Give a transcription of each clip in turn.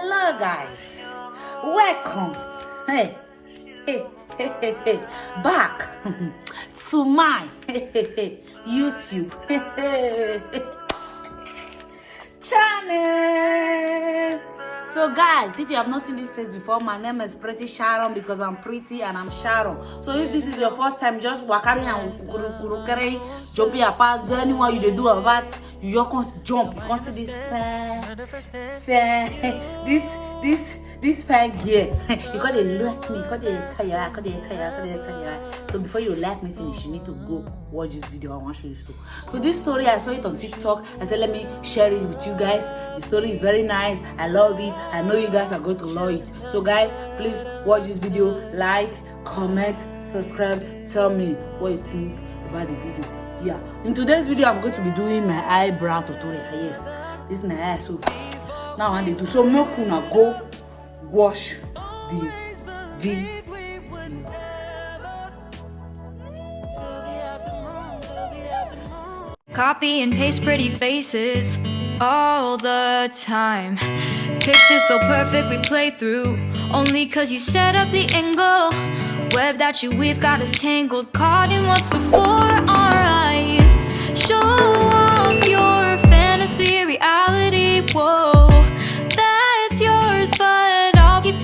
Hello guys, welcome back to my YouTube channel. So guys, if you have not seen this face before, my name is Pretty Sharon because I'm pretty and I'm Sharon. So if this is your first time just wakari and jumping apart, do anyone you do about, you just jump. You can't see this this fan gear. You got to like me, you got to tire. So before you like me finish, you need to go watch this video. I want to show you so this story, I saw it on TikTok. I said let me share it with you guys. The story is very nice. I love it. I know you guys are going to love it. So guys, please watch this video, like, comment, subscribe, tell me what you think about the video. Yeah, in today's video I'm going to be doing my eyebrow tutorial. Yes, this is my eye. So now I need to so make una go wash the video. Copy and paste pretty faces all the time. Pictures so perfect we play through only cause you set up the angle. Web that you weave got us tangled, caught in what's before our eyes. Show off your fantasy reality. Whoa, that's yours, but I'll keep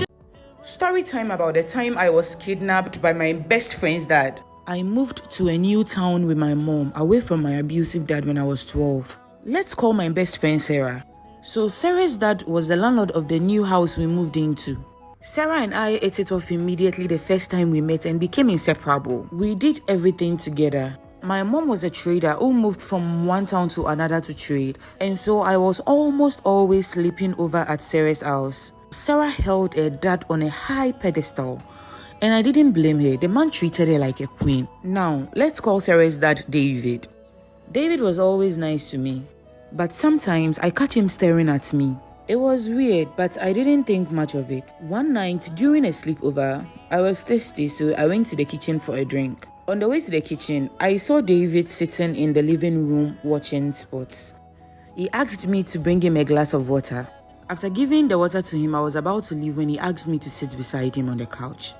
Story time about the time I was kidnapped by my best friend's dad. I moved to a new town with my mom, away from my abusive dad when I was 12. Let's call my best friend Sarah. So Sarah's dad was the landlord of the new house we moved into. Sarah and I ate it off immediately the first time we met and became inseparable. We did everything together. My mom was a trader who moved from one town to another to trade, and so I was almost always sleeping over at Sarah's house. Sarah held her dad on a high pedestal, and I didn't blame her. The man treated her like a queen. Now, let's call Sarah's dad David. David was always nice to me, but sometimes I catch him staring at me. It was weird, but I didn't think much of it. One night, during a sleepover, I was thirsty, so I went to the kitchen for a drink. On the way to the kitchen, I saw David sitting in the living room watching sports. He asked me to bring him a glass of water. After giving the water to him, I was about to leave when he asked me to sit beside him on the couch.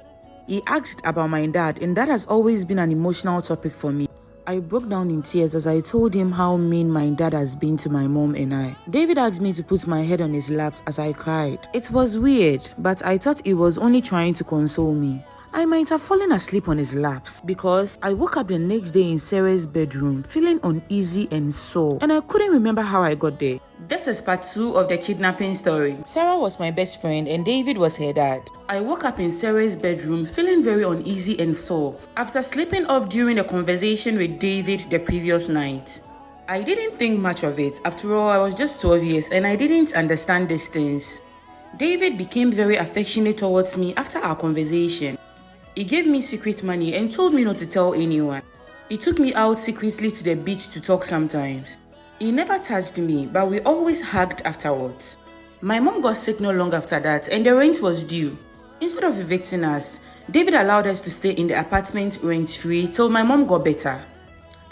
He asked about my dad, and that has always been an emotional topic for me. I broke down in tears as I told him how mean my dad has been to my mom and I. David asked me to put my head on his laps as I cried. It was weird, but I thought he was only trying to console me. I might have fallen asleep on his laps because I woke up the next day in Sarah's bedroom feeling uneasy and sore, and I couldn't remember how I got there. This is part 2 of the kidnapping story. Sarah was my best friend and David was her dad. I woke up in Sarah's bedroom feeling very uneasy and sore after sleeping off during a conversation with David the previous night. I didn't think much of it. After all, I was just 12 years and I didn't understand these things. David became very affectionate towards me after our conversation. He gave me secret money and told me not to tell anyone. He took me out secretly to the beach to talk sometimes. He never touched me, but we always hugged afterwards. My mom got sick not long after that and the rent was due. Instead of evicting us, David allowed us to stay in the apartment rent-free till my mom got better.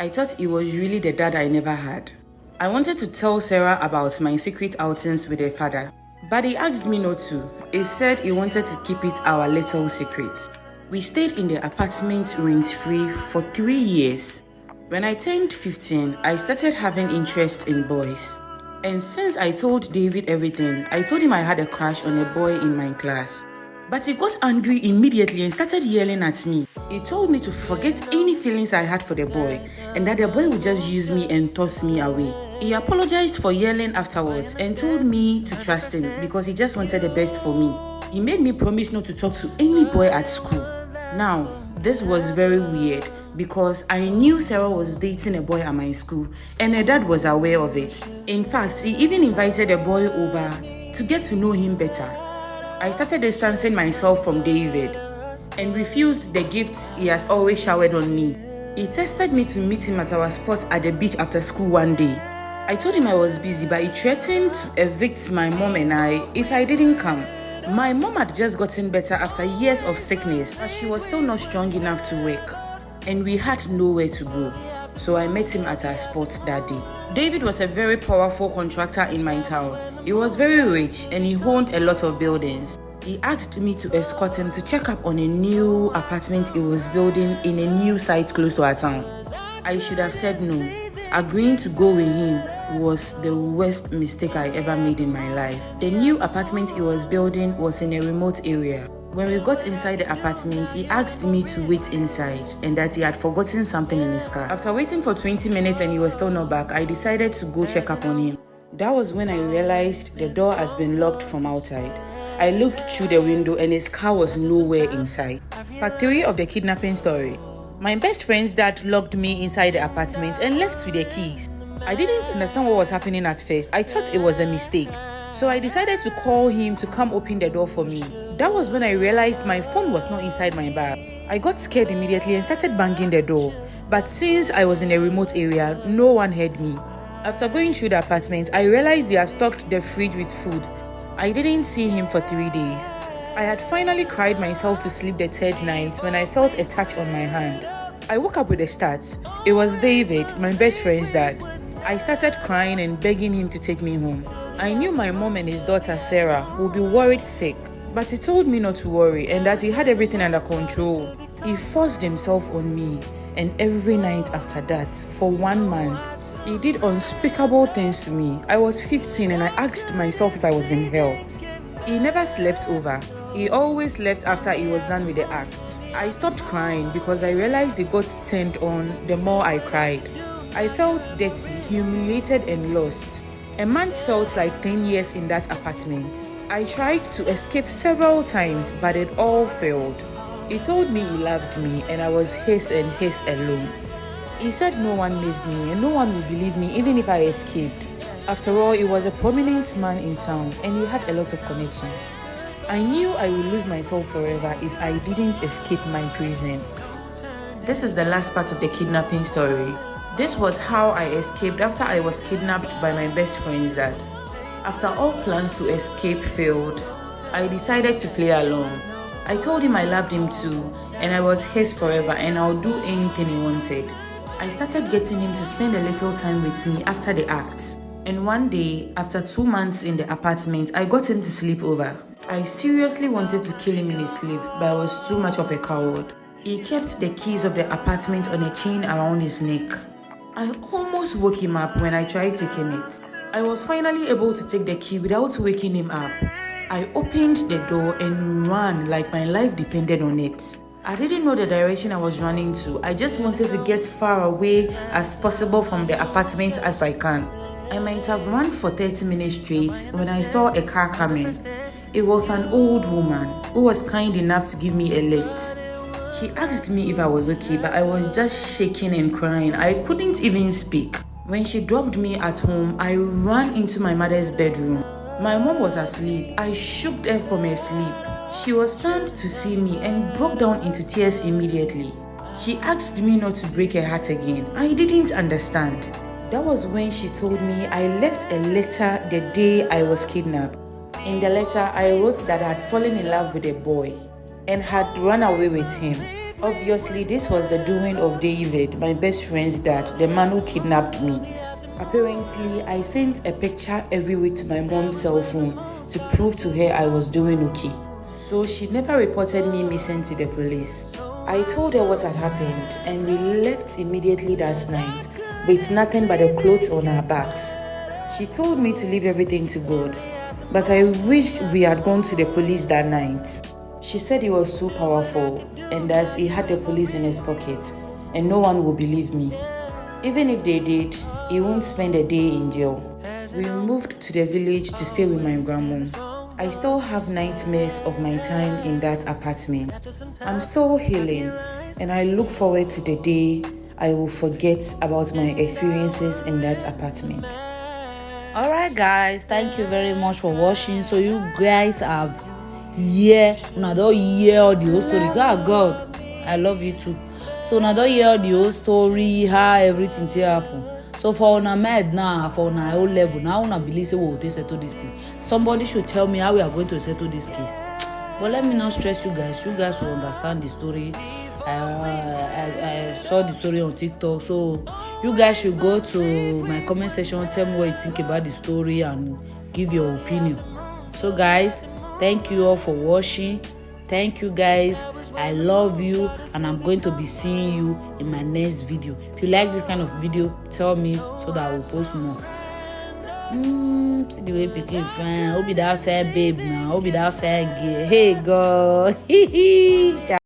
I thought he was really the dad I never had. I wanted to tell Sarah about my secret outings with her father, but he asked me not to. He said he wanted to keep it our little secret. We stayed in the apartment rent-free for 3 years. When I turned 15, I started having interest in boys. And since I told David everything, I told him I had a crush on a boy in my class. But he got angry immediately and started yelling at me. He told me to forget any feelings I had for the boy and that the boy would just use me and toss me away. He apologized for yelling afterwards and told me to trust him because he just wanted the best for me. He made me promise not to talk to any boy at school. Now, this was very weird because I knew Sarah was dating a boy at my school and her dad was aware of it. In fact, he even invited a boy over to get to know him better. I started distancing myself from David and refused the gifts he has always showered on me. He tested me to meet him at our spot at the beach after school one day. I told him I was busy, but he threatened to evict my mom and I if I didn't come. My mom had just gotten better after years of sickness, but she was still not strong enough to work, and we had nowhere to go. so I met him at our spot that day. David was a very powerful contractor in my town. He was very rich and he owned a lot of buildings. He asked me to escort him to check up on a new apartment he was building in a new site close to our town. I should have said no. Agreeing to go with him was the worst mistake I ever made in my life. The new apartment he was building was in a remote area. When we got inside the apartment, he asked me to wait inside and that he had forgotten something in his car. After waiting for 20 minutes and he was still not back, I decided to go check up on him. That was when I realized the door has been locked from outside. I looked through the window and his car was nowhere inside. Part 3 of the kidnapping story. My best friend's dad locked me inside the apartment and left with the keys. I didn't understand what was happening at first. I thought it was a mistake. So I decided to call him to come open the door for me. That was when I realized my phone was not inside my bag. I got scared immediately and started banging the door. But since I was in a remote area, no one heard me. After going through the apartment, I realized they had stocked the fridge with food. I didn't see him for 3 days. I had finally cried myself to sleep the third night when I felt a touch on my hand. I woke up with a start. It was David, my best friend's dad. I started crying and begging him to take me home. I knew my mom and his daughter Sarah would be worried sick, but he told me not to worry and that he had everything under control. He forced himself on me, and every night after that, for 1 month, he did unspeakable things to me. I was 15 and I asked myself if I was in hell. He never slept over. He always left after he was done with the act. I stopped crying because I realized he got turned on the more I cried. I felt dirty, humiliated and lost. A month felt like 10 years in that apartment. I tried to escape several times, but it all failed. He told me he loved me and I was his and his alone. He said no one missed me and no one would believe me even if I escaped. After all, he was a prominent man in town and he had a lot of connections. I knew I would lose myself forever if I didn't escape my prison. This is the last part of the kidnapping story. This was how I escaped after I was kidnapped by my best friend's dad. After all plans to escape failed, I decided to play along. I told him I loved him too and I was his forever and I'll do anything he wanted. I started getting him to spend a little time with me after the act. And one day, after 2 months in the apartment, I got him to sleep over. I seriously wanted to kill him in his sleep, but I was too much of a coward. He kept the keys of the apartment on a chain around his neck. I almost woke him up when I tried taking it. I was finally able to take the key without waking him up. I opened the door and ran like my life depended on it. I didn't know the direction I was running to. I just wanted to get far away as possible from the apartment as I can. I might have run for 30 minutes straight when I saw a car coming. It was an old woman who was kind enough to give me a lift. She asked me if I was okay, but I was just shaking and crying. I couldn't even speak. When she dropped me at home, I ran into my mother's bedroom. My mom was asleep. I shook her from her sleep. She was stunned to see me and broke down into tears immediately. She asked me not to break her heart again. I didn't understand. That was when she told me I left a letter the day I was kidnapped. In the letter, I wrote that I had fallen in love with a boy and had run away with him. Obviously, this was the doing of David, my best friend's dad, the man who kidnapped me. Apparently, I sent a picture every week to my mom's cell phone to prove to her I was doing okay. So she never reported me missing to the police. I told her what had happened and we left immediately that night with nothing but the clothes on our backs. She told me to leave everything to God, but I wished we had gone to the police that night. She said he was too powerful and that he had the police in his pocket and no one would believe me. Even if they did, he won't spend a day in jail. We moved to the village to stay with my grandma. I still have nightmares of my time in that apartment. I'm still healing and I look forward to the day I will forget about my experiences in that apartment. Alright guys, thank you very much for watching. So you guys have una don hear the whole story. God, I love you too. So una don hear the whole story, how everything take happen. So for una mind now, for una whole level, now una believe say we will settle this thing. Somebody should tell me how we are going to settle this case. But let me not stress you guys. You guys will understand the story. I saw the story on TikTok, so You guys should go to my comment section, tell me what you think about the story and give your opinion. So guys, thank you all for watching. Thank you guys. I love you, and I'm going to be seeing you in my next video. If you like this kind of video, tell me so that I will post more. See the way picking fine. I'll be that fair babe now. I'll be that fair girl. Hey God.